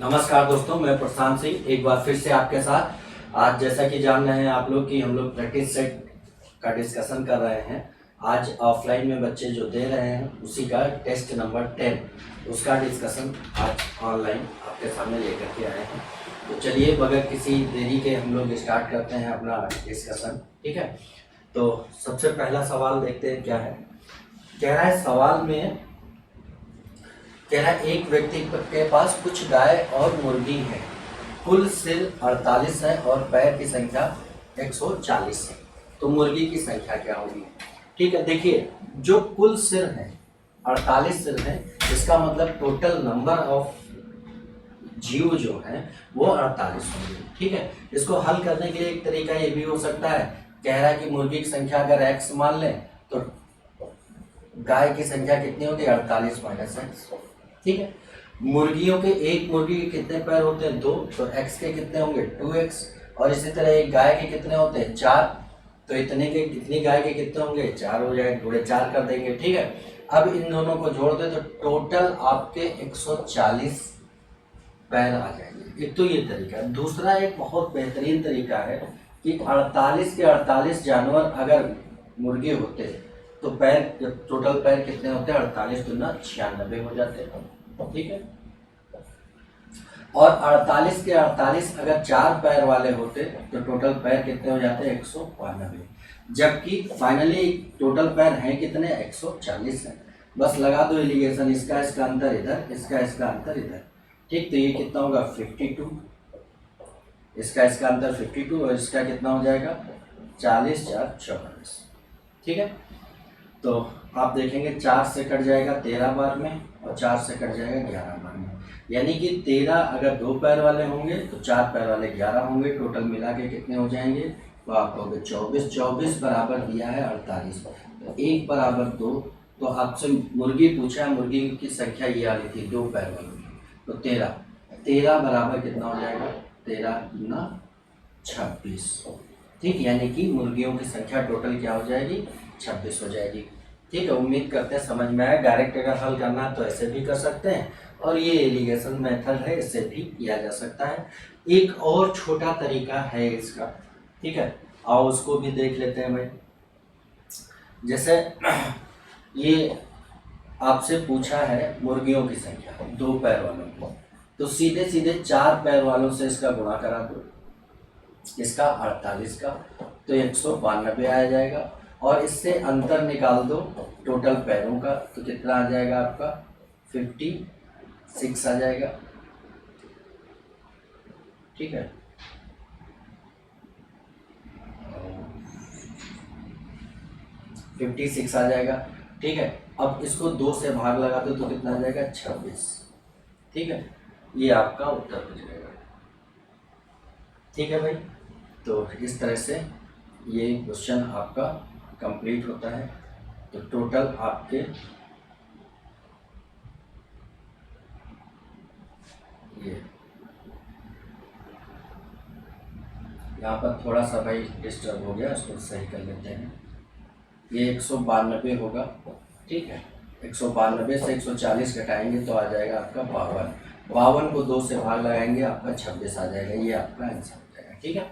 नमस्कार दोस्तों, मैं प्रशांत सिंह एक बार फिर से आपके साथ। आज जैसा कि जान रहे हैं आप लोग कि हम लोग प्रैक्टिस सेट का डिस्कशन कर रहे हैं। आज ऑफलाइन में बच्चे जो दे रहे हैं उसी का टेस्ट नंबर 10 उसका डिस्कशन आज ऑनलाइन आपके सामने लेकर के आए हैं। तो चलिए बगैर किसी देरी के हम लोग स्टार्ट करते हैं अपना डिस्कशन। ठीक है, तो सबसे पहला सवाल देखते हैं क्या है। कह रहा है सवाल में कह रहा है एक व्यक्ति के पास कुछ गाय और मुर्गी है। कुल सिर 48 है और पैर की संख्या 140 है। तो मुर्गी की संख्या क्या होगी? ठीक है, देखिए जो कुल सिर है 48 सिर है, इसका मतलब टोटल नंबर ऑफ जीव जो है वो 48 होंगे। ठीक है, इसको हल करने के लिए एक तरीका ये भी हो सकता है। कह रहा है कि मुर्गी की संख्या अगर x मान लें तो गाय की संख्या कितनी होगी? 48 माइनस एक्स। ठीक है, मुर्गियों के एक मुर्गी के कितने पैर होते हैं? 2, तो x के कितने होंगे? 2x। और इसी तरह एक गाय के कितने होते हैं? 4, तो इतनी गाय के कितने होंगे? 4 हो जाएंगे, थोड़े 4 कर देंगे। ठीक है, अब इन दोनों को जोड़ दे तो टोटल आपके 140 पैर आ जाएंगे। एक तो ये तरीका है। दूसरा एक बहुत बेहतरीन तरीका है कि 48 के 48 जानवर अगर मुर्गे होते तो पैर टोटल पैर कितने होते हैं? 48 दूना 96 हो जाते हैं। ठीक है, और 48 के 48 अगर 4 पैर वाले होते तो टोटल पैर कितने हो जाते हैं? 192। जबकि फाइनली टोटल पैर हैं कितने? 140 है। बस लगा दो एलिगेशन, इसका अंतर इधर, इसका अंतर इधर। ठीक, तो ये कितना होगा? 52। इसका अंतर 52 और इसका कितना हो जाएगा? 40 4 44। ठीक है, तो आप देखेंगे 4 से कट जाएगा 13 बार में और 4 से कट जाएगा 11 बार में। यानी कि 13 अगर 2 पैर वाले होंगे तो 4 पैर वाले 11 होंगे। टोटल मिला के कितने हो जाएंगे? तो आप कहोगे 24। 24 बराबर दिया है 48, तो 1 बराबर 2। तो आपसे मुर्गी पूछा है, मुर्गी की संख्या ये आ रही थी 2 पैर वालों की, तो 13 बराबर कितना हो जाएगा? 13 दूना 26। ठीक, यानी कि मुर्गियों की संख्या टोटल क्या हो जाएगी? 26 हो जाएगी। ठीक है, उम्मीद करते हैं समझ में आया। डायरेक्ट अगर हल करना है तो ऐसे भी कर सकते हैं और ये एलिगेशन मेथड है, इससे भी किया जा सकता है। एक और छोटा तरीका है इसका। ठीक है, आओ उसको भी देख लेते हैं भाई। जैसे ये आपसे पूछा है मुर्गियों की संख्या 2 पैर वालों की, तो सीधे सीधे 4 पैर वालों से इसका गुणा करा दो, इसका 48 का, तो 192 आ जाएगा। और इससे अंतर निकाल दो टोटल पैरों का, तो कितना आ जाएगा आपका? 56 आ जाएगा। ठीक है, 56 आ जाएगा। ठीक है, अब इसको 2 से भाग लगा दो तो कितना आ जाएगा? 26। ठीक है, ये आपका उत्तर हो जाएगा। ठीक है भाई, तो इस तरह से ये क्वेश्चन आपका कंप्लीट होता है। तो टोटल आपके ये यहाँ पर थोड़ा सा भाई डिस्टर्ब हो गया, इसको सही कर लेते हैं। ये 192 होगा। ठीक है, 192 से 140 घटाएंगे तो आ जाएगा आपका 52। 52 को 2 से भाग लगाएंगे आपका 26 आ जाएगा। ये आपका आंसर हो जाएगा। ठीक है,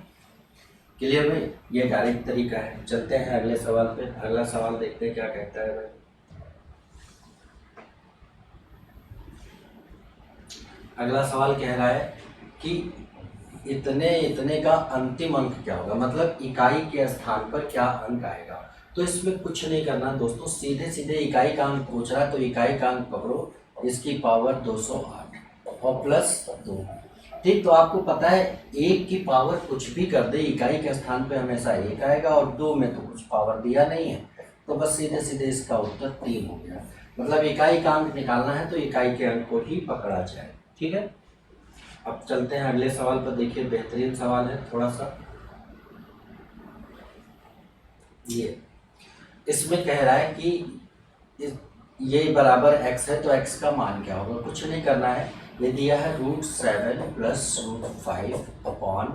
क्लियर भाई? ये डायरेक्ट तरीका है। चलते हैं अगले सवाल पे। अगला सवाल देखते हैं क्या कहता है भाई। अगला सवाल कह रहा है कि इतने का अंतिम अंक क्या होगा, मतलब इकाई के स्थान पर क्या अंक आएगा। तो इसमें कुछ नहीं करना दोस्तों, सीधे सीधे इकाई का अंक पूछ रहा है तो इकाई का अंक पकड़ो, इसकी पावर 208 और प्लस 2। ठीक, तो आपको पता है 1 की पावर कुछ भी कर दे, इकाई के स्थान पे हमेशा 1 आएगा और 2 में तो कुछ पावर दिया नहीं है, तो बस सीधे सीधे इसका उत्तर 3 हो गया। मतलब इकाई का अंक निकालना है तो इकाई के अंक को ही पकड़ा जाए। ठीक है, अब चलते हैं अगले सवाल पर। देखिए बेहतरीन सवाल है थोड़ा सा। ये इसमें कह रहा है कि ये बराबर x है तो x का मान क्या होगा। कुछ नहीं करना है, ये दिया है √7 प्लस √5 अपॉन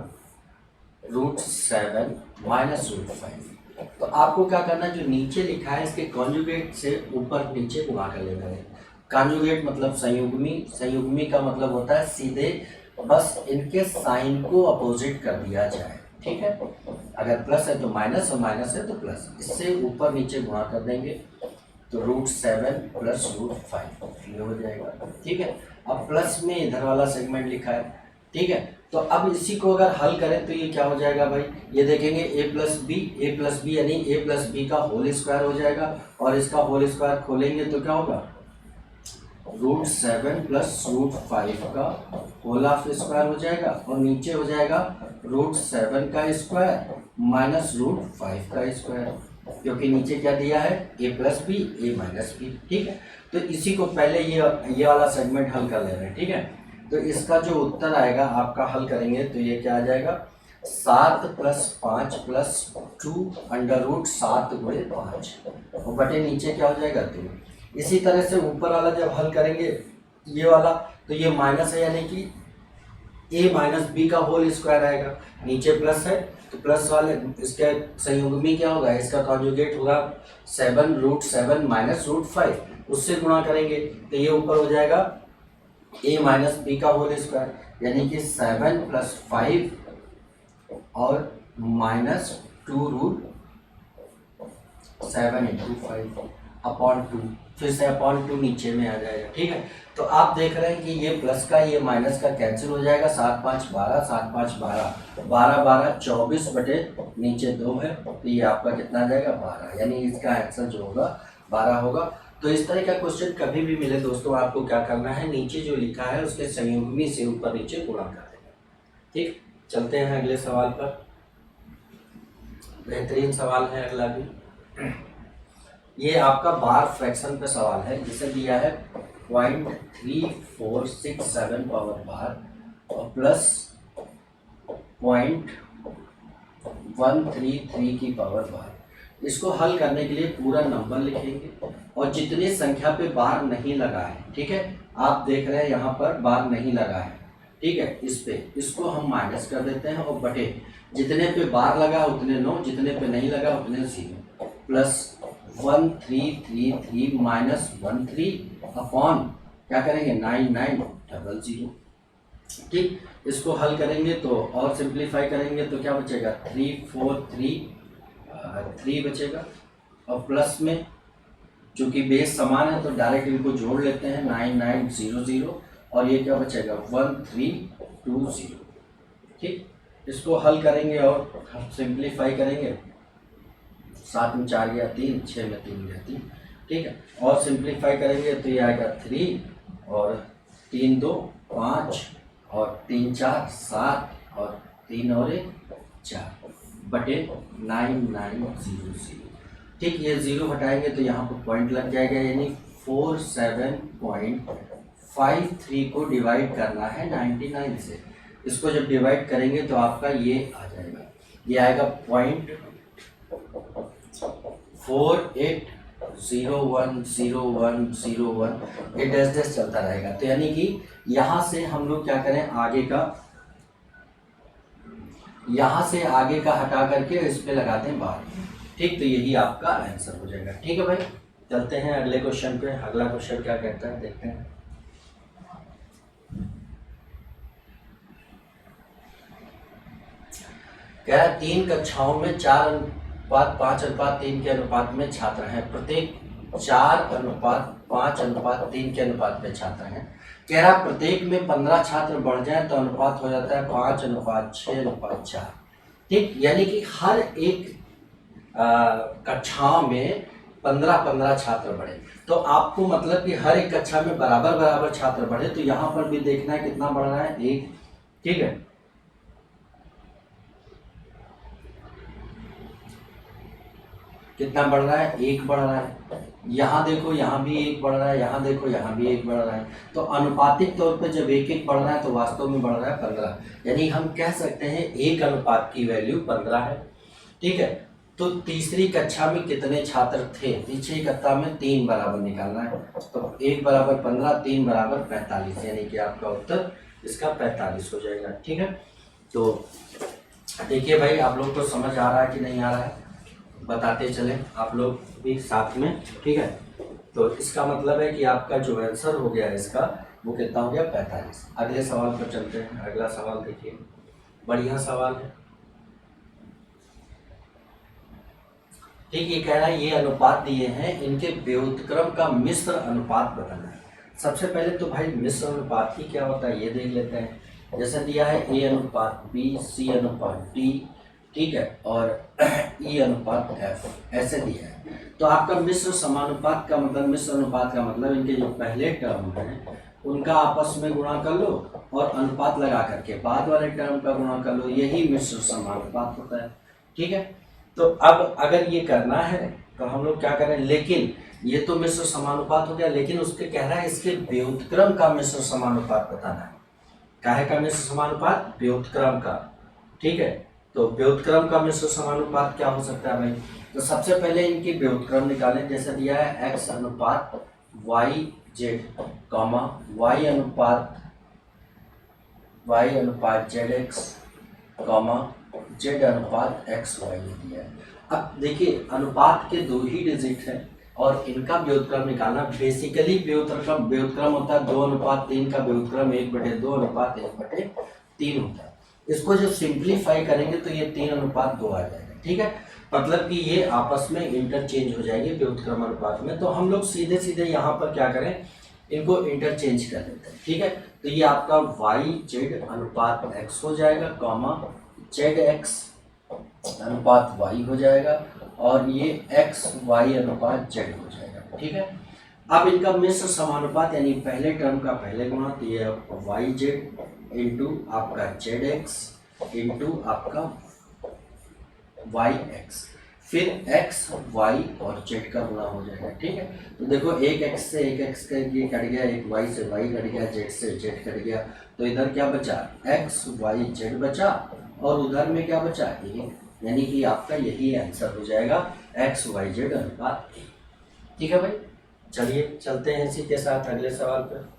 √7 माइनस √5। तो आपको क्या करना है, जो नीचे लिखा है इसके कॉन्जुगेट से ऊपर नीचे गुणा कर लेना है। कॉन्जुगेट मतलब संयुग्मी, संयुग्मी का मतलब होता है सीधे बस इनके साइन को अपोजिट कर दिया जाए, ठीक है। अगर प्लस है तो माइनस और माइनस है तो प्लस, इससे ऊपर नीचे गुणा कर देंगे तो √7 प्लस √5 ये हो जाएगा, ठीक है। अब प्लस में इधर वाला सेगमेंट लिखा है, ठीक है। तो अब इसी को अगर हल करें तो ये क्या हो जाएगा भाई, ये देखेंगे a प्लस बी यानी a प्लस बी का होल स्क्वायर हो जाएगा, और इसका होल स्क्वायर खोलेंगे तो क्या होगा, √7 प्लस √5 का होल ऑफ स्क्वायर हो जाएगा, और नीचे हो जाएगा √7 का स्क्वायर माइनस √5 का स्क्वायर, क्योंकि नीचे क्या दिया है a plus B a minus B, ठीक है। तो इसी को पहले ये वाला सेगमेंट हल कर ले रहे हैं, ठीक है। तो इसका जो उत्तर आएगा आपका हल करेंगे तो ये क्या आ जाएगा, 7 प्लस 5 प्लस 2 √7 गुणे 5 और बटे नीचे क्या हो जाएगा 2। इसी तरह से ऊपर वाला जब हल करेंगे ये वाला तो ये माइनस है यानी कि a माइनस बी का होल स्क्वायर आएगा, नीचे प्लस है तो प्लस वाले इसके संयुग्मी क्या होगा, इसका कॉन्जुगेट होगा 7 √7 माइनस √5, उससे गुणा करेंगे तो ये ऊपर हो जाएगा a माइनस बी का होल स्क्वायर यानी कि 7 प्लस 5 और माइनस 2 √7 × 5 अपॉन 2, फिर से अपॉन 2 नीचे में आ जाएगा, ठीक है। तो आप देख रहे हैं कि ये प्लस का ये माइनस का कैंसिल हो जाएगा, 7 5 12 7 5 12 12 12 24 बटे नीचे 2 है तो ये आपका कितना आ जाएगा 12, यानी इसका आंसर जो होगा 12 होगा। तो इस तरह का क्वेश्चन कभी भी मिले दोस्तों आपको क्या करना है, नीचे जो लिखा है उसके संयुग्मी से ऊपर नीचे गुणा कर देना, ठीक। चलते हैं अगले सवाल पर, बेहतरीन सवाल है अगला भी। ये आपका बार फ्रैक्शन पे सवाल है, जिसे दिया है 0.3467 पावर बार और प्लस 0.133 की पावर बार। इसको हल करने के लिए पूरा नंबर लिखेंगे और जितनी संख्या पे बार नहीं लगा है, ठीक है, आप देख रहे हैं यहाँ पर बार नहीं लगा है, ठीक है, इस पे इसको हम माइनस कर देते हैं और बटे जितने पे बार लगा उतने 9, जितने पे नहीं लगा उतने 0 प्लस 1333 माइनस 13 अपॉन क्या करेंगे 9900, ठीक। इसको हल करेंगे तो और सिंप्लीफाई करेंगे तो क्या बचेगा 3 बचेगा, और प्लस में चूंकि बेस समान है तो डायरेक्ट इनको जोड़ लेते हैं 9900 और ये क्या बचेगा 1320, ठीक। इसको हल करेंगे और सिंप्लीफाई करेंगे, 7 में 4 गया 3, 6 में 3 गया 3, ठीक है, और सिंप्लीफाई करेंगे तो ये आएगा 3 और 3 2 5 और 3 4 7 और 3 और 1 4 बटे 9900, ठीक। ये 0 हटाएंगे तो यहाँ पर पॉइंट लग जाएगा, यानी 47.53 को डिवाइड करना है 99 से। इसको जब डिवाइड करेंगे तो आपका ये आ जाएगा, ये आएगा 0.48010101, ये डैश डैश चलता रहेगा। तो यानी कि यहाँ से हम लोग क्या करें, आगे का यहाँ से आगे का हटा करके इस पे लगाते हैं बार, ठीक। तो यही आपका आंसर हो जाएगा, ठीक है भाई। चलते हैं अगले क्वेश्चन पे, अगला क्वेश्चन क्या कहता है देखते हैं। कह रहा है 3 कक्षाओं में 4:5:3 के अनुपात में छात्र हैं, प्रत्येक 4:5:3 के अनुपात में छात्र हैं। कह रहा प्रत्येक में 15 छात्र बढ़ जाए तो अनुपात हो जाता है 5:6:4, ठीक। यानी कि हर एक कक्षाओं में 15-15 छात्र बढ़े, तो आपको मतलब कि हर एक कक्षा में बराबर बराबर छात्र बढ़े, तो यहाँ पर भी देखना है कितना बढ़ रहा है 1, ठीक है। कितना बढ़ रहा है 1 बढ़ रहा है, यहाँ देखो यहाँ भी 1 बढ़ रहा है, यहाँ देखो यहाँ भी 1 बढ़ रहा है। तो अनुपातिक तौर पे जब 1-1 बढ़ रहा है तो वास्तव में बढ़ रहा है 15, यानी हम कह सकते हैं 1 अनुपात की वैल्यू 15 है, ठीक है। तो तीसरी कक्षा में कितने छात्र थे, तीसरी कक्षा में 3 बराबर निकालना है, तो 1 बराबर 15 3 बराबर 45, यानी कि आपका उत्तर इसका 45 हो जाएगा, ठीक है। तो देखिए भाई आप लोग को समझ आ रहा है कि नहीं आ रहा है, बताते चले आप लोग भी साथ में, ठीक है। तो इसका मतलब है कि आपका जो आंसर हो गया इसका वो कितना हो गया 45। अगले सवाल पर चलते हैं। अगला सवाल देखिए, बढ़िया सवाल है। ठीक, ये कह रहा है ये अनुपात दिए हैं, इनके व्युत्क्रम का मिश्र अनुपात बताना है। सबसे पहले तो भाई मिश्र अनुपात ही क्या होता है ये देख लेते हैं। जैसे दिया है A अनुपात B, C अनुपात D, ठीक है, और E अनुपात F, ऐसे दिया है। तो आपका मिश्र समानुपात का मतलब, मिश्र अनुपात का मतलब इनके जो पहले टर्म हैं उनका आपस में गुणा कर लो और अनुपात लगा करके बाद वाले टर्म का गुणा कर लो, यही मिश्र समानुपात होता है। ठीक है, तो अब अगर ये करना है तो हम लोग क्या करें, लेकिन ये तो मिश्र समानुपात हो गया, लेकिन उसके कह रहा है इसके व्युत्क्रम का मिश्र समानुपात बताना है। काहे का मिश्र समानुपात? व्युत्क्रम का। ठीक है, तो व्युत्क्रम का मिश्र समानुपात क्या हो सकता है भाई? तो सबसे पहले इनकी व्युत्क्रम निकालें। जैसे दिया है x अनुपात y z, कॉमा y अनुपात z x, कॉमा z अनुपात x y दिया है। अब देखिए अनुपात के 2 ही डिजिट हैं और इनका व्युत्क्रम निकालना, बेसिकली व्युत्क्रम होता है 2 अनुपात 3 का व्युत्क्रम 1/2 अनुपात 1/3 होता है। इसको जब सिंप्लीफाई करेंगे तो ये 3 अनुपात 2 आ जाएगा। ठीक है, मतलब कि ये आपस में इंटरचेंज हो जाएंगे व्युत्क्रम अनुपात में। तो हम लोग सीधे सीधे यहाँ पर क्या करें, इनको इंटरचेंज कर लेते हैं। ठीक है, तो ये आपका y z अनुपात x हो जाएगा, कॉमा z x अनुपात y हो जाएगा, और ये x y अनुपात z हो जाएगा। ठीक है, अब इनका मिश्र समानुपात यानी पहले टर्म का पहले गुणा, तो ये वाई जेड इंटू आपका जेड एक्स इंटू आपका वाई एक्स, फिर एक्स वाई और जेड का गुणा हो जाएगा। ठीक है, तो देखो एक एक्स से एक एक्स का ये कट गया, एक वाई से वाई कट गया, जेड से जेड कट गया, तो इधर क्या बचा, एक्स वाई जेड बचा, और उधर में क्या बचा, एक, यानी कि आपका यही आंसर हो जाएगा एक्स वाई जेड अनुपात। ठीक है भाई, चलिए चलते हैं इसी के साथ अगले सवाल पर।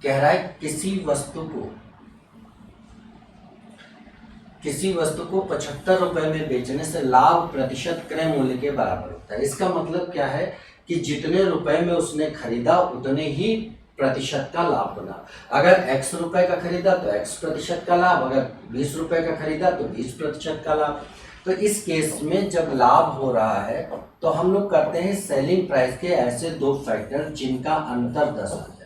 कह रहा है किसी वस्तु को 75 रुपए में बेचने से लाभ प्रतिशत क्रय मूल्य के बराबर होता है। इसका मतलब क्या है कि जितने रुपए में उसने खरीदा उतने ही प्रतिशत का लाभ बना। अगर x रुपए का खरीदा तो x प्रतिशत का लाभ, अगर 20 रुपए का खरीदा तो 20% का लाभ। तो इस केस में जब लाभ हो रहा है तो हम लोग करते हैं सेलिंग प्राइस के ऐसे 2 फैक्टर जिनका अंतर 10 आ जाए।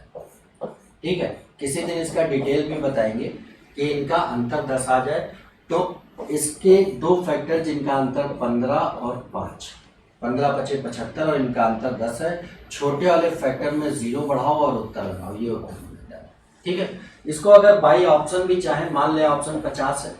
ठीक है, किसी दिन इसका डिटेल भी बताएंगे कि इनका अंतर 10 आ जाए। तो इसके 2 फैक्टर जिनका अंतर 15 और 5, 15 × 5 = 75 और इनका अंतर 10 है। छोटे वाले फैक्टर में 0 बढ़ाओ और उत्तर लगाओ, ये उत्तर मिलता है। ठीक है, इसको अगर बाई ऑप्शन भी चाहे, मान ले ऑप्शन 50 है,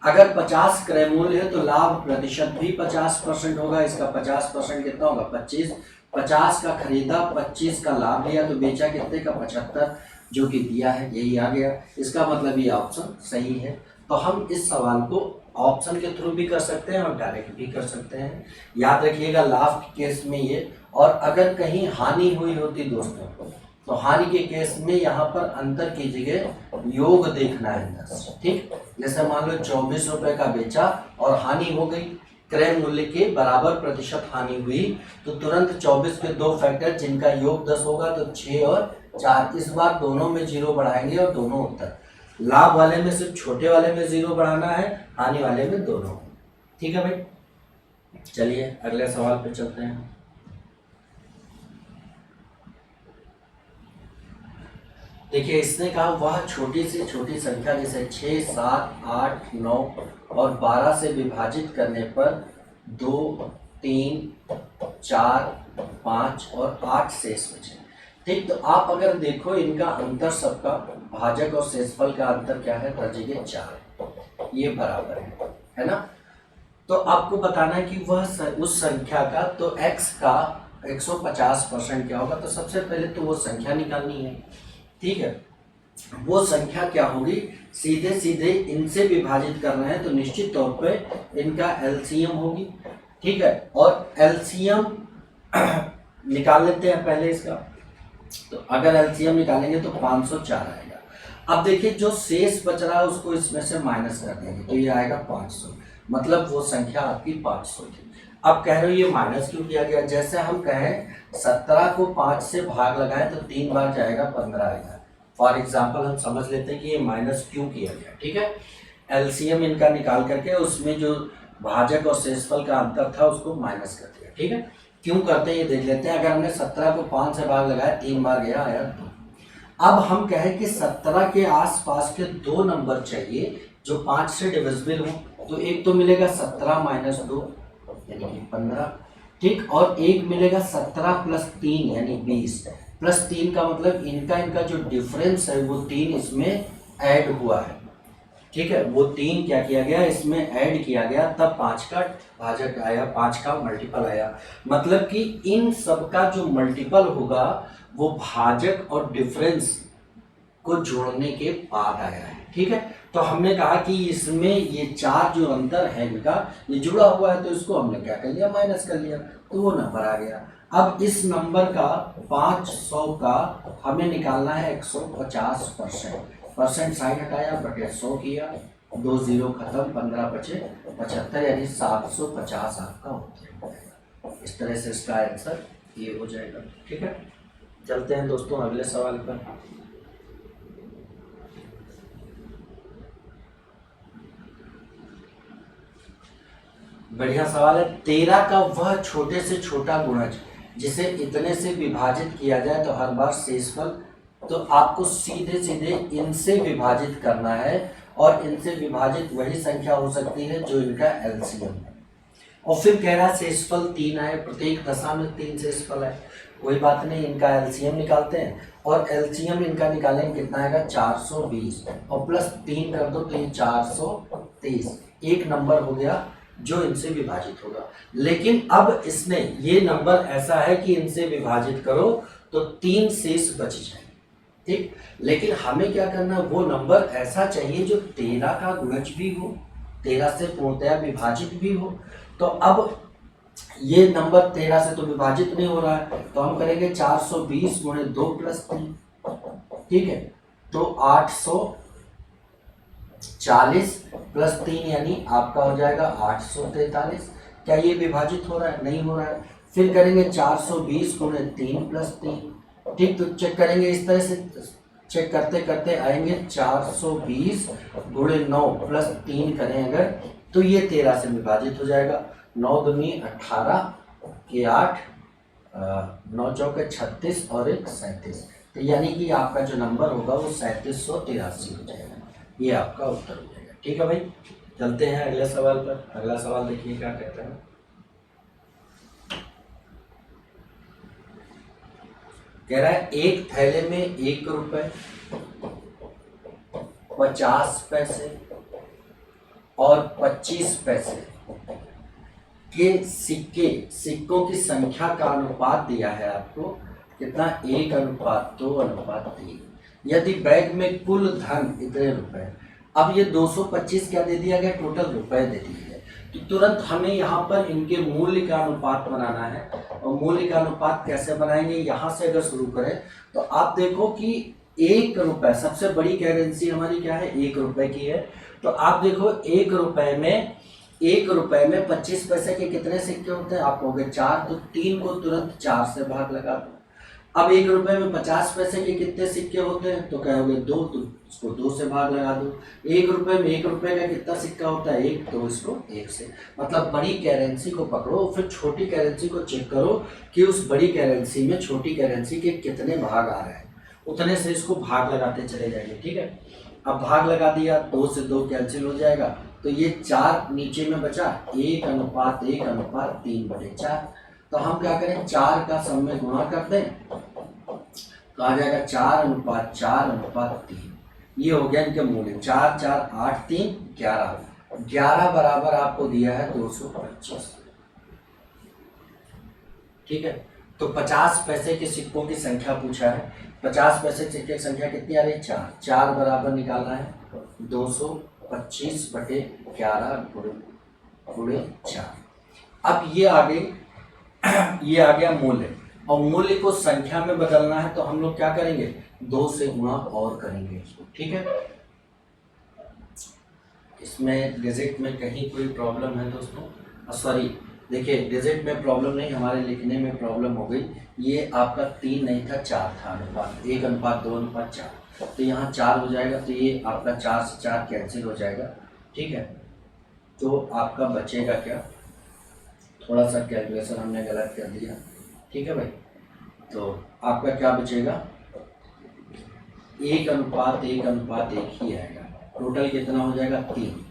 अगर 50 क्रय मूल्य है तो लाभ प्रतिशत भी 50% होगा। इसका 50% कितना होगा, 25। 50 का खरीदा, 25 का लाभ लिया, तो बेचा कितने का, 75, जो कि दिया है यही आ गया। इसका मतलब ये ऑप्शन सही है। तो हम इस सवाल को ऑप्शन के थ्रू भी कर सकते हैं और डायरेक्ट भी कर सकते हैं। याद रखिएगा लाभ के केस में ये, और अगर कहीं हानि हुई होती दोस्तों तो हानि के केस में यहाँ पर अंतर की जगह योग देखना है 10। ठीक, जैसे मान लो 24 रुपए का बेचा और हानि हो गई, क्रय मूल्य के बराबर प्रतिशत हानि हुई, तो तुरंत 24 के 2 फैक्टर जिनका योग 10 होगा, तो 6 और 4, इस बार दोनों में 0 बढ़ाएंगे और दोनों उत्तर। लाभ वाले में सिर्फ छोटे वाले में 0 बढ़ाना है, हानि वाले में दोनों। ठीक है भाई, चलिए अगले सवाल पे चलते हैं। देखिए इसने कहा वह छोटी से छोटी संख्या जैसे 6, 7, 8, 9 और 12 से विभाजित करने पर 2, 3, 4, 5 और 8 शेष बचे। ठीक, तो आप अगर देखो इनका अंतर, सबका भाजक और शेषफल का अंतर क्या है, दर्जे 4, ये बराबर है ना। तो आपको बताना है कि वह उस संख्या का, तो x का 150% क्या होगा। तो सबसे पहले तो वो संख्या निकालनी है। ठीक है, वो संख्या क्या होगी, सीधे सीधे इनसे विभाजित करना है, तो निश्चित तौर पे इनका एलसीएम होगी। ठीक है, और एलसीएम निकाल लेते हैं पहले इसका। तो अगर एलसीएम निकालेंगे तो 504 आएगा। अब देखिए जो शेष बच रहा है उसको इसमें से माइनस कर देंगे, तो ये आएगा 500, मतलब वो संख्या आपकी 500 थी। अब कह रहे हो ये माइनस क्यों किया गया, जैसे हम कहें 17 को 5 से भाग लगाएं तो 3 बार जाएगा 15 आएगा। फॉर एग्जाम्पल हम समझ लेते हैं कि ये माइनस क्यों किया गया, ठीक है। एलसीएम इनका निकाल करके उसमें जो भाजक और शेषफल का अंतर था उसको माइनस कर दिया, ठीक है। क्यों करते हैं ये देख लेते हैं। अगर हमने 17 को 5 से भाग लगाया 3 बार गया आया 2। अब हम कहें कि 17 के आसपास के 2 नंबर चाहिए जो 5 से डिविजिबल हो, तो एक तो मिलेगा 17 माइनस 2 यानी कि 15, ठीक, और एक मिलेगा 17 प्लस 3 यानी 20। प्लस 3 का मतलब इनका जो डिफरेंस है वो 3 इसमें ऐड हुआ है, ठीक है। वो 3 क्या किया गया इसमें ऐड किया गया, तब 5 का भाजक आया, 5 का मल्टीपल आया। मतलब कि इन सब का जो मल्टीपल होगा वो भाजक और डिफरेंस को जोड़ने के बाद आया है, ठीक है। तो हमने कहा कि इसमें ये 4 जो अंतर है इनका ये जुड़ा हुआ है, तो इसको हमने क्या कर लिया माइनस कर लिया, तो वो नंबर आ गया। अब इस नंबर का 500 का हमें निकालना है 150%। परसेंट साइन हटाया बटे 100 किया, 2 0 खत्म, 15 बचे 75 यानी 750 आपका उत्तर हो जाएगा। इस तरह से इसका आंसर ये हो जाएगा, ठीक है। चलते हैं दोस्तों अगले सवाल पर। बढ़िया सवाल है। 13 का वह छोटे से छोटा गुणज जिसे इतने से विभाजित किया जाए तो हर बार शेषफल, तो आपको सीधे सीधे इनसे विभाजित करना है और इनसे विभाजित वही संख्या हो सकती है जो इनका एलसीएम है। और फिर कह रहा है शेषफल 3 आए, प्रत्येक दशा में 3 शेषफल है, कोई बात नहीं, इनका एलसीएम निकालते हैं और एलसीएम इनका निकालेंगे कितना आएगा 420 और प्लस 3 कर दो तो ये 430, एक नंबर हो गया जो इनसे विभाजित होगा। लेकिन अब इसने ये नंबर ऐसा है कि इनसे विभाजित करो तो 3 शेष बच जाए, ठीक। लेकिन हमें क्या करना है, वो नंबर ऐसा चाहिए जो 13 का गुणज भी हो, 13 से पूर्णतया विभाजित भी हो। तो अब ये नंबर 13 से तो विभाजित नहीं हो रहा है, तो हम करेंगे 420 गुणे 2 प्लस 3, ठीक है। तो 840 प्लस 3 यानी आपका हो जाएगा 843। क्या ये विभाजित हो रहा है, नहीं हो रहा है। फिर करेंगे 420 गुणे 3 प्लस 3, ठीक। तो चेक करेंगे इस तरह से, चेक करते करते आएंगे 420 गुणे 9 प्लस 3 करें अगर तो ये 13 से विभाजित हो जाएगा। 9 दूनी 18 के 8, 9 चौके 36 और 1 37, तो यानी कि आपका जो नंबर होगा वो 3783 हो जाएगा, ये आपका उत्तर हो जाएगा, ठीक है भाई। चलते हैं अगले सवाल पर। अगला सवाल देखिए क्या कहते हैं। कह रहा है एक थैले में 1 रुपए 50 पैसे और 25 पैसे के सिक्कों की संख्या का अनुपात दिया है आपको कितना, 1:2:3। यदि बैग में कुल धन इतने रुपए, अब ये 225 क्या दे दिया गया, टोटल रुपए दे दिए गए, तो तुरंत हमें यहाँ पर इनके मूल्य का अनुपात बनाना है। और मूल्य का अनुपात कैसे बनाएंगे, यहाँ से अगर शुरू करें तो आप देखो कि 1 रुपए सबसे बड़ी करेंसी हमारी क्या है, 1 रुपए की है। तो आप देखो 1 रुपए में 25 पैसे के कितने सिक्के होते हैं, आप कहोगे 4, तो 3 को तुरंत 4 से भाग लगा दो। अब 1 रुपए में 50 पैसे के कितने सिक्के होते हैं, तो कहोगे 2, तो इसको 2 से भाग लगा दो। 1 रुपए में 1 रुपए का कितना सिक्का होता है, 1, तो इसको 1 से। मतलब बड़ी करेंसी को पकड़ो, फिर छोटी करेंसी को चेक करो कि उस बड़ी करेंसी में छोटी करेंसी के कितने भाग आ रहे हैं, उतने से इसको भाग लगाते चले जाएंगे, ठीक है। अब भाग लगा दिया, 2 से 2 कैंसिल हो जाएगा, तो ये 4 नीचे में बचा, 1:1:3/4। तो हम क्या करें, 4 का सब में गुणा कर दें तो आ जाएगा 4:4:3। ये हो गया इनके मूल्य, 4 4 8 3 11 बराबर आपको दिया है 225, ठीक है। तो 50 पैसे के सिक्कों की संख्या पूछा है, 50 पैसे सिक्के की संख्या कितनी आ रही है, 4। 4 बराबर निकालना है 225/11 गुणे 4। अब ये आ गया मूल्य, और मूल्य को संख्या में बदलना है तो हम लोग क्या करेंगे, 2 से गुणा और करेंगे इसको, ठीक है। इसमें डिजिट में कहीं कोई प्रॉब्लम है दोस्तों, सॉरी देखिए डिजिट में प्रॉब्लम नहीं, हमारे लिखने में प्रॉब्लम हो गई। ये आपका 3 नहीं था, 4 था अनुपात, 1:2:4। तो यहाँ 4 हो जाएगा, तो ये आपका 4 से 4 कैंसिल हो जाएगा। ठीक है, तो आपका बचेगा क्या, थोड़ा सा कैलकुलेशन हमने गलत कर दिया। ठीक है भाई, तो आपका क्या बचेगा, 1:1:1 ही आएगा। टोटल कितना हो जाएगा,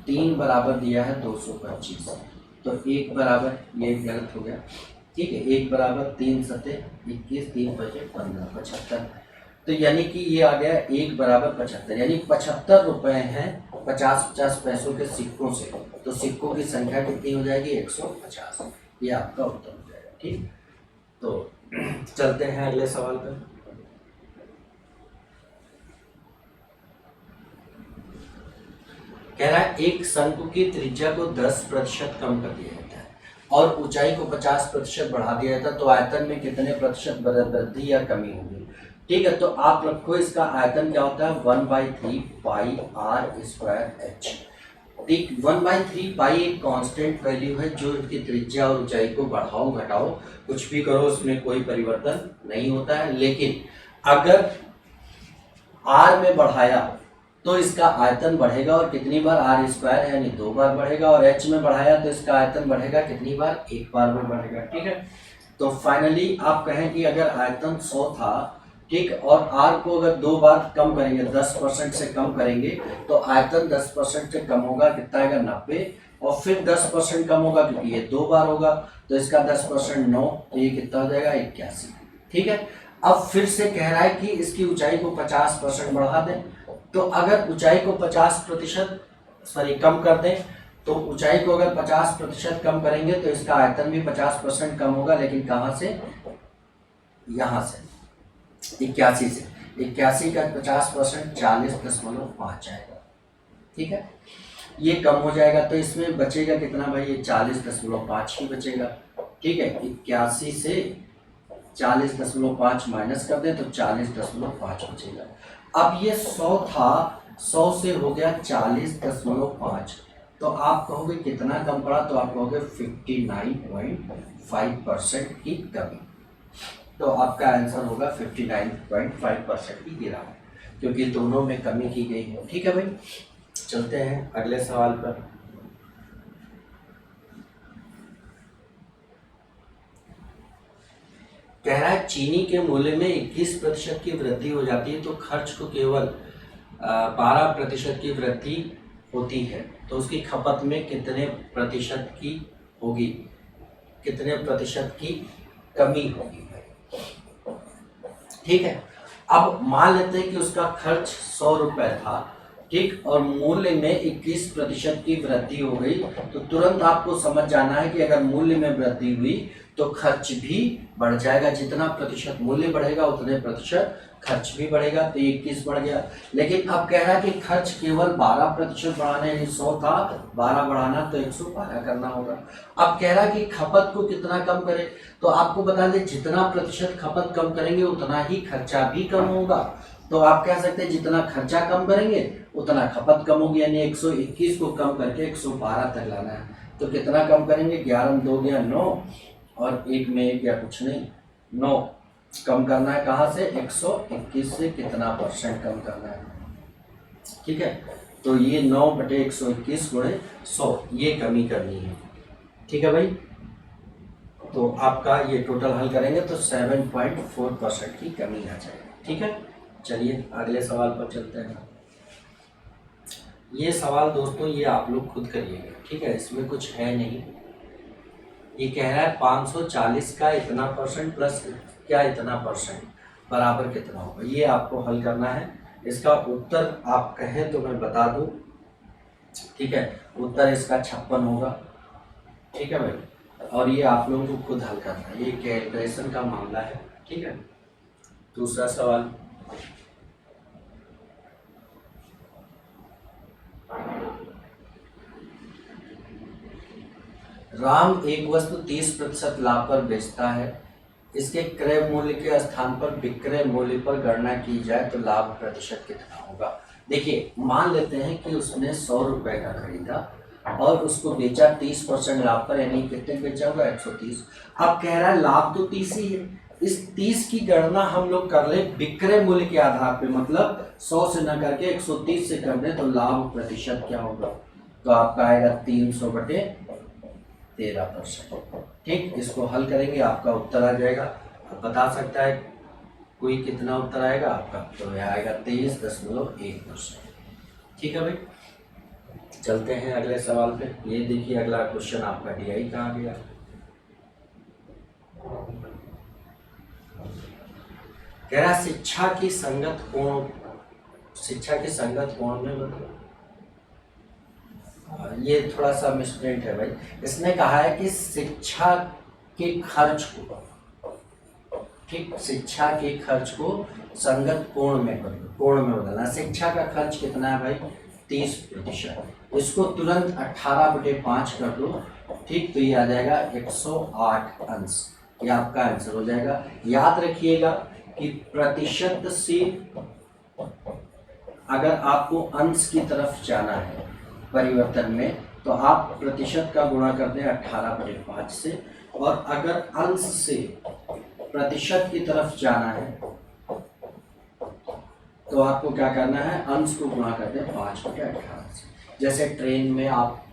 3 बराबर दिया है 225, तो 1 बराबर, ये गलत हो गया। ठीक है, 1 बराबर 3 सते 21, 3 बचे 15, 75। तो यानी कि ये आ गया 1 बराबर 75, यानी 75 रुपए हैं 50-50 पैसों के सिक्कों से। तो सिक्कों की संख्या कितनी हो जाएगी, 150। ये आपका उत्तर हो जाएगा। ठीक, तो चलते हैं अगले सवाल पर। कह रहा है एक शंकु की त्रिज्या को 10% कम कर दिया जाता है और ऊंचाई को 50% बढ़ा दिया जाता है, तो आयतन में कितने प्रतिशत वृद्धि या कमी होगी। ठीक है, तो आप रखो इसका आयतन क्या होता है, 1/3 पाई r स्क्वायर h। ठीक, 1/3 पाई एक कांस्टेंट वैल्यू है जो इनकी त्रिज्या और ऊंचाई को बढ़ाओ घटाओ कुछ भी करो उसमें कोई परिवर्तन नहीं होता है। लेकिन अगर r में बढ़ाया तो इसका आयतन बढ़ेगा, और कितनी बार, r स्क्वायर यानी 2 बार बढ़ेगा, और h में बढ़ाया तो इसका आयतन बढ़ेगा कितनी बार, 1 बार में बढ़ेगा। ठीक है, तो फाइनली आप कहें कि अगर आयतन 100 था, ठीक, और r को अगर 2 बार कम करेंगे, 10% से कम करेंगे, तो आयतन 10% से कम होगा, कितना आएगा, 90, और फिर 10% कम होगा क्योंकि ये 2 बार होगा, तो इसका 10% 9, तो ये कितना हो जाएगा, 81। ठीक है, अब फिर से कह रहा है कि इसकी ऊंचाई को 50% बढ़ा दें। तो अगर ऊंचाई को 50% कम कर दें, तो ऊंचाई को अगर 50% कम करेंगे तो इसका आयतन भी 50% कम होगा, लेकिन कहाँ से, यहाँ से 81 से, 81 का 50% 40.5 आएगा। ठीक है, ये कम हो जाएगा, तो इसमें बचेगा कितना भाई, ये 40.5 ही बचेगा। ठीक है, 81 से 40.5 माइनस कर दें तो 40.5 बचेगा। अब ये 100 था, 100 से हो गया 40.5, तो आप कहोगे कितना कम पड़ा, तो आप कहोगे 59.5% की कमी। तो आपका आंसर होगा 59.5% की गिरावट, क्योंकि दोनों में कमी की गई है। ठीक है भाई, चलते हैं अगले सवाल पर। कह रहा है चीनी के मूल्य में 21% की वृद्धि हो जाती है तो खर्च को केवल 12% की वृद्धि होती है, तो उसकी खपत में कितने प्रतिशत की होगी, कितने प्रतिशत की कमी होगी। ठीक है, अब मान लेते हैं कि उसका खर्च 100 रुपए था, ठीक, और मूल्य में 21% की वृद्धि हो गई, तो तुरंत आपको समझ जाना है कि अगर मूल्य में वृद्धि हुई तो खर्च भी बढ़ जाएगा। जितना प्रतिशत मूल्य बढ़ेगा उतने प्रतिशत खर्च भी बढ़ेगा, तो 21 बढ़ गया। लेकिन अब कह रहा है कि खर्च केवल 12% बढ़ाने, यानी 100 था 12 बढ़ाना तो 112 करना होगा। अब कह रहा है कि खपत को कितना कम करें, तो आपको बता दें जितना प्रतिशत खपत कम करेंगे उतना ही खर्चा भी कम होगा। तो आप कह सकते हैं जितना खर्चा कम करेंगे उतना खपत कम होगी, यानी 121 को कम करके 112 तक लाना है। तो कितना कम करेंगे, 11 में 2 गया 9, और 1 में 1 गया कुछ नहीं, 9 कम करना है कहाँ से, 121 से कितना % कम करना है। ठीक है, तो ये 9/121 गुणे 100 ये कमी करनी है। ठीक है भाई, तो आपका ये टोटल हल करेंगे तो 7.4% की कमी आ जाएगी। ठीक है, चलिए अगले सवाल पर चलते हैं। ये सवाल दोस्तों ये आप लोग खुद करिएगा, ठीक है, इसमें कुछ है नहीं। ये कह रहा है 540 का इतना % प्लस क्या इतना % बराबर कितना होगा, ये आपको हल करना है। इसका उत्तर आप कहें तो मैं बता दूं, ठीक है, उत्तर इसका 56 होगा। ठीक है भाई, और ये आप लोगों को खुद हल करना है, ये कैलकुलेशन का मामला है। ठीक है, दूसरा सवाल, राम एक वस्तु 30% लाभ पर बेचता है, इसके क्रय मूल्य के स्थान पर विक्रय मूल्य पर गणना की जाए तो लाभ प्रतिशत कितना होगा। देखिए मान लेते हैं कि उसने 100 रुपए का खरीदा, और उसको बेचा 30% लाभ पर, यानी कितने बेचा होगा 130। अब कह रहा है लाभ तो 30 ही है, इस 30 की गणना हम लोग कर ले विक्रय मूल्य के आधार पे, मतलब 100 से न करके 130 से कर दे तो लाभ प्रतिशत क्या होगा, तो आपका आएगा 300/13%। ठीक, इसको हल करेंगे आपका उत्तर आ जाएगा। आप बता सकता है कोई कितना उत्तर आएगा आपका, तो यह आएगा 23.1%। ठीक है भाई, चलते हैं अगले सवाल पे। ये देखिए अगला क्वेश्चन आपका DI का आ गया। कह रहा शिक्षा की संगत कोण में, मतलब ये थोड़ा सा मिसप्रिंट है भाई। इसने कहा है कि शिक्षा के खर्च को, ठीक, शिक्षा के खर्च को संगत कोण में बदलना। शिक्षा का खर्च कितना है भाई 30%, इसको तुरंत 18/5 कर दो। ठीक, तो ये आ जाएगा 108 अंश, ये आपका आंसर हो जाएगा। याद रखिएगा कि प्रतिशत से अगर आपको अंश की तरफ जाना है परिवर्तन में, तो आप प्रतिशत का गुणा करते हैं 18/5 से, और अगर अंश से प्रतिशत की तरफ जाना है तो आपको क्या करना है, अंश को गुणा करते हैं 5/18 से। जैसे ट्रेन में आप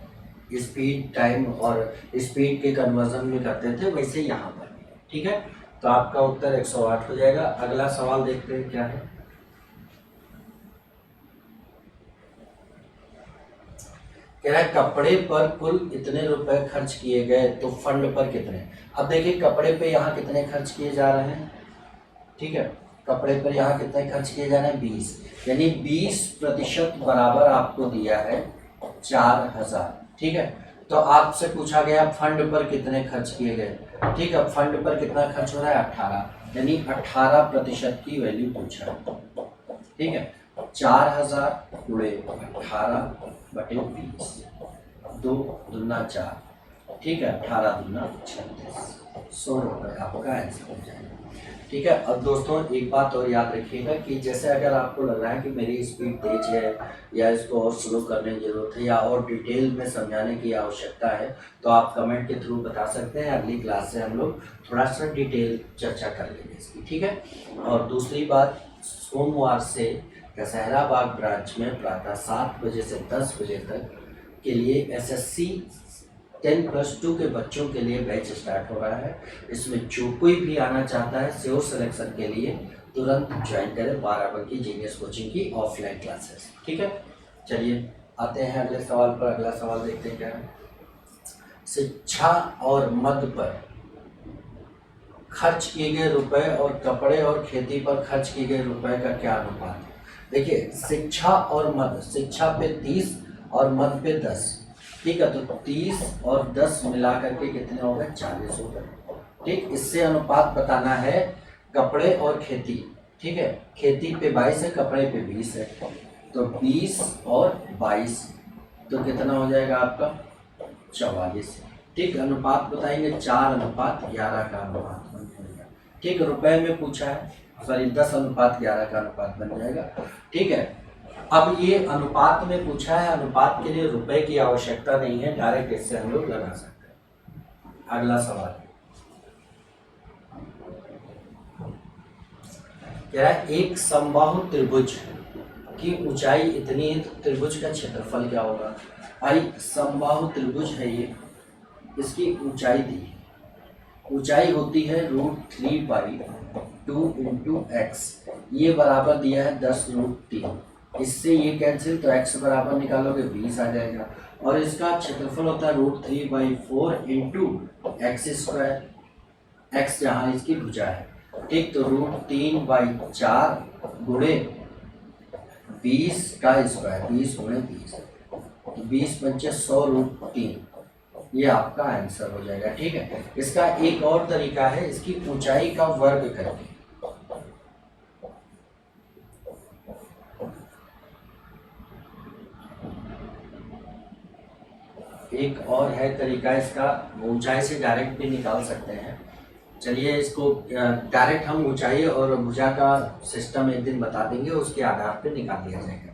स्पीड टाइम और स्पीड के कन्वर्जन में करते थे, वैसे यहाँ पर। ठीक है, तो आपका उत्तर 108 हो जाएगा। अगला सवाल देखते हैं क्या है। कह रहा है कपड़े पर कुल इतने रुपए खर्च किए गए तो फंड पर कितने। अब देखिए कपड़े पे यहाँ कितने खर्च किए जा रहे हैं, ठीक है, कपड़े पर यहाँ कितने खर्च किए जा रहे हैं 20, यानी 20% बराबर आपको दिया है 4000। ठीक है, तो आपसे पूछा गया फंड पर कितने खर्च किए गए। ठीक है, फंड पर कितना खर्च हो रहा है 18, यानी 18% की वैल्यू पूछा है। ठीक है, 4000 गुणे 18/20, 2 दूना 4, ठीक है, 18 दूना 36, 100 रुपये आपका आंसर हो जाएगा। ठीक है, अब दोस्तों एक बात और याद रखिएगा कि जैसे अगर आपको लग रहा है कि मेरी स्पीड तेज है या इसको और स्लो करने की जरूरत है या और डिटेल में समझाने की आवश्यकता है, तो आप कमेंट के थ्रू बता सकते हैं। अगली क्लास से हम लोग थोड़ा सा डिटेल चर्चा कर लेंगे इसकी। ठीक है, और दूसरी बात, सोमवार से दशहरा बाग ब्रांच में प्रातः 7 बजे से 10 बजे तक के लिए SSC 10+2 के बच्चों के लिए बैच स्टार्ट हो रहा है। इसमें जो कोई भी आना चाहता है श्योर सिलेक्शन के लिए तुरंत ज्वाइन करें 12 बल्कि जीनियस कोचिंग की ऑफलाइन क्लासेस। ठीक है, चलिए आते हैं अगले सवाल पर। अगला सवाल देखते हैं क्या है। शिक्षा और मद पर खर्च किए गए रुपए और कपड़े और खेती पर खर्च किए गए रुपए का क्या अनुपात है। देखिए शिक्षा और मद, शिक्षा पे 30 और मद पे 10। ठीक है, तो 30 और 10 मिला करके कितने हो गए 40 हो गए। ठीक, इससे अनुपात बताना है कपड़े और खेती। ठीक है, खेती पे 22 है, कपड़े पे 20 है, तो 20 और 22 तो कितना हो जाएगा आपका 44। ठीक, अनुपात बताएंगे 4:11 का अनुपात बन जाएगा। ठीक, रुपए में पूछा है, सॉरी 10:11 का अनुपात बन जाएगा। ठीक है, अब ये अनुपात में पूछा है, अनुपात के लिए रुपए की आवश्यकता नहीं है, डायरेक्ट इससे हम लोग लगा सकते हैं। अगला सवाल क्या है, एक समबाहु त्रिभुज की ऊंचाई इतनी है तो त्रिभुज का क्षेत्रफल क्या होगा। भाई समबाहु त्रिभुज है ये, इसकी ऊंचाई दी है, ऊंचाई होती है √3/2 × x, ये बराबर दिया है 10√3, इससे ये कैंसिल, तो x बराबर निकालोगे 20 आ जाएगा, और इसका क्षेत्रफल होता है √3/4 × x², x जहाँ इसकी भुजा है। ठीक, तो √3/4 गुणे 20 का स्क्वायर, 20 गुणे 20, तो 20 पंचे 100√3, ये आपका आंसर हो जाएगा। ठीक है, इसका एक और तरीका है, इसकी ऊंचाई का वर्ग करके। एक और है तरीका इसका, ऊंचाई से डायरेक्ट भी निकाल सकते हैं। चलिए इसको डायरेक्ट हम ऊंचाई और भुजा का सिस्टम एक दिन बता देंगे, उसके आधार पर निकाल दिया जाएगा।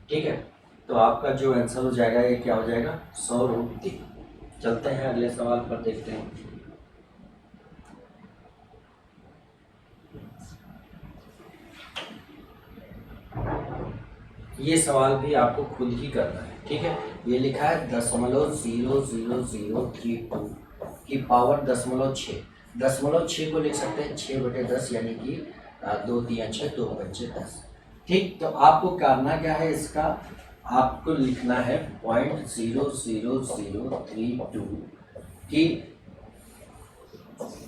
ठीक है, तो आपका जो आंसर हो जाएगा ये क्या हो जाएगा 100√3। चलते हैं अगले सवाल पर, देखते हैं। ये सवाल भी आपको खुद ही करना है, ठीक है। ये लिखा है 0.00032 की पावर 0.6। 0.6 को लिख सकते हैं 6/10, यानी कि 2 3 6 2 5 10। ठीक, तो आपको करना क्या है, इसका आपको लिखना है 0.00032 की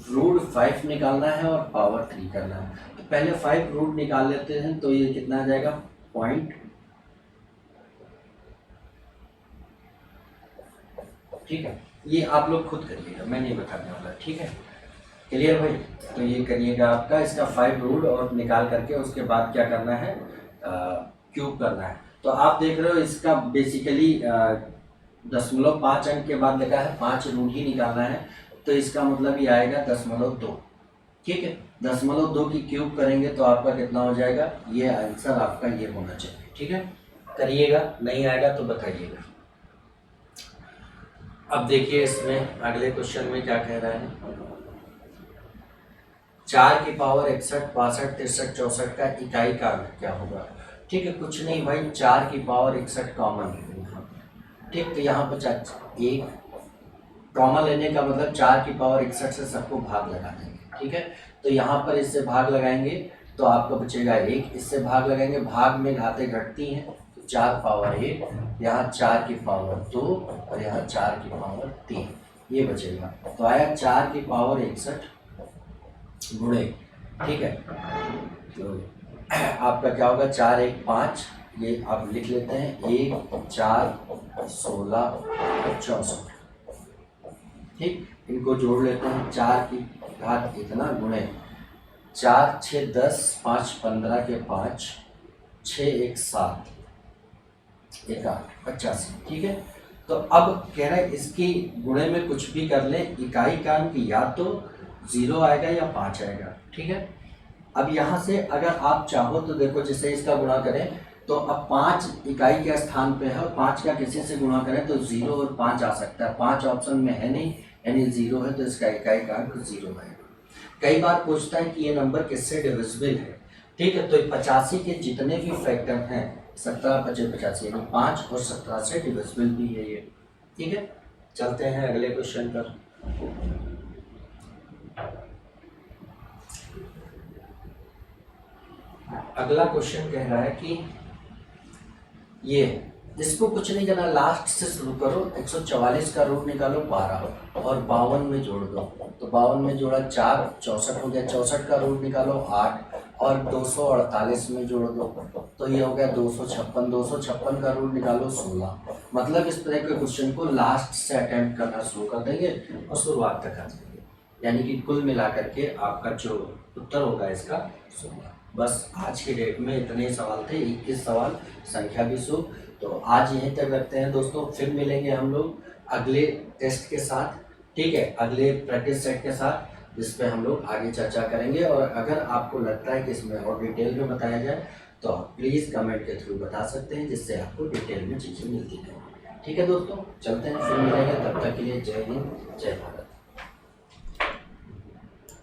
√5 निकालना है और पावर 3 करना है। तो पहले 5 रूट निकाल लेते हैं, तो ये कितना आ जाएगा पॉइंट, ठीक है। ये आप लोग खुद करिएगा, मैं नहीं बताने वाला, ठीक है। क्लियर भाई? तो ये करिएगा आपका, इसका 5 रूट और निकाल करके उसके बाद क्या करना है, क्यूब करना है। तो आप देख रहे हो इसका बेसिकली 0.5 अंक के बाद लिखा है 5 रूट ही निकालना है, तो इसका मतलब ये आएगा 0.2, ठीक है। 0.2 की क्यूब करेंगे तो आपका कितना हो जाएगा, ये आंसर आपका ये होना चाहिए, ठीक है। करिएगा, नहीं आएगा तो बताइएगा। अब देखिए इसमें अगले क्वेश्चन में क्या कह रहा है, 4 की पावर 61 62 63 64 का इकाई का क्या होगा। ठीक है, कुछ नहीं भाई, 4 की पावर 61 कॉमन है यहाँ, ठीक। तो यहाँ पर 1 कॉमन लेने का मतलब 4 की पावर 61 से सबको भाग लगा देंगे, ठीक है। तो यहाँ पर इससे भाग लगाएंगे तो आपको बचेगा 1, इससे भाग लगाएंगे, भाग में घातें घटती हैं, 4 पावर 1, यहाँ 4 की पावर 2 और यहाँ 4 की पावर 3, ये बचेगा। तो आया 4 की पावर 61 गुणे, ठीक है। तो आपका क्या होगा, 4 1 5, ये आप लिख लेते हैं, 1 4 16 64, ठीक। इनको जोड़ लेते हैं, 4 की घात इतना गुणे 4 6 10 5 15 के 5 6 1 7 1 8 85, ठीक है। तो अब कह रहा है इसकी गुणे में कुछ भी कर लें, इकाई का अंक या तो 0 आएगा या 5 आएगा, ठीक है। अब यहाँ से अगर आप चाहो तो देखो, जैसे इसका गुणा करें तो अब 5 इकाई के स्थान पे है और 5 का किसी से गुणा करें तो 0 और 5 आ सकता है, 5 ऑप्शन में है नहीं, यानी 0 है, तो इसका इकाई का अंक 0 आएगा। कई बार पूछता है कि ये नंबर किससे डिविजिबल है, ठीक है। तो 85 के जितने भी फैक्टर हैं, 17 25 85, यानी 5 और 17 से डिविजिबल भी है ये, ठीक है। चलते हैं अगले क्वेश्चन पर। अगला क्वेश्चन कह रहा है कि ये, इसको कुछ नहीं करना, लास्ट से शुरू करो, 144 का रूट निकालो 12 और 52 में जोड़ दो, तो 52 में जोड़ा 4 64 हो गया, 64 का रूट निकालो 8 और 248 में जोड़ दो, तो ये हो गया 256, 256 का रूट निकालो 16। मतलब इस तरह के क्वेश्चन को लास्ट से अटेम्प्ट करना शुरू कर देंगे और शुरुआत तक आ जाएंगे, यानी कि कुल मिलाकर के आपका जो उत्तर होगा इसका 16। बस आज के डेट में इतने सवाल थे, 21 सवाल, संख्या भी शुभ। तो आज यहीं तक रखते हैं दोस्तों, फिर मिलेंगे हम लोग अगले टेस्ट के साथ, ठीक है, अगले प्रैक्टिस सेट के साथ, जिस पे हम लोग आगे चर्चा करेंगे। और अगर आपको लगता है कि इसमें और डिटेल में बताया जाए तो आप प्लीज़ कमेंट के थ्रू बता सकते हैं, जिससे आपको डिटेल में चीज़ें मिलती रहें। ठीक है दोस्तों, चलते हैं, फिर मिलेंगे, तब तक के लिए जय हिंद जय भारत।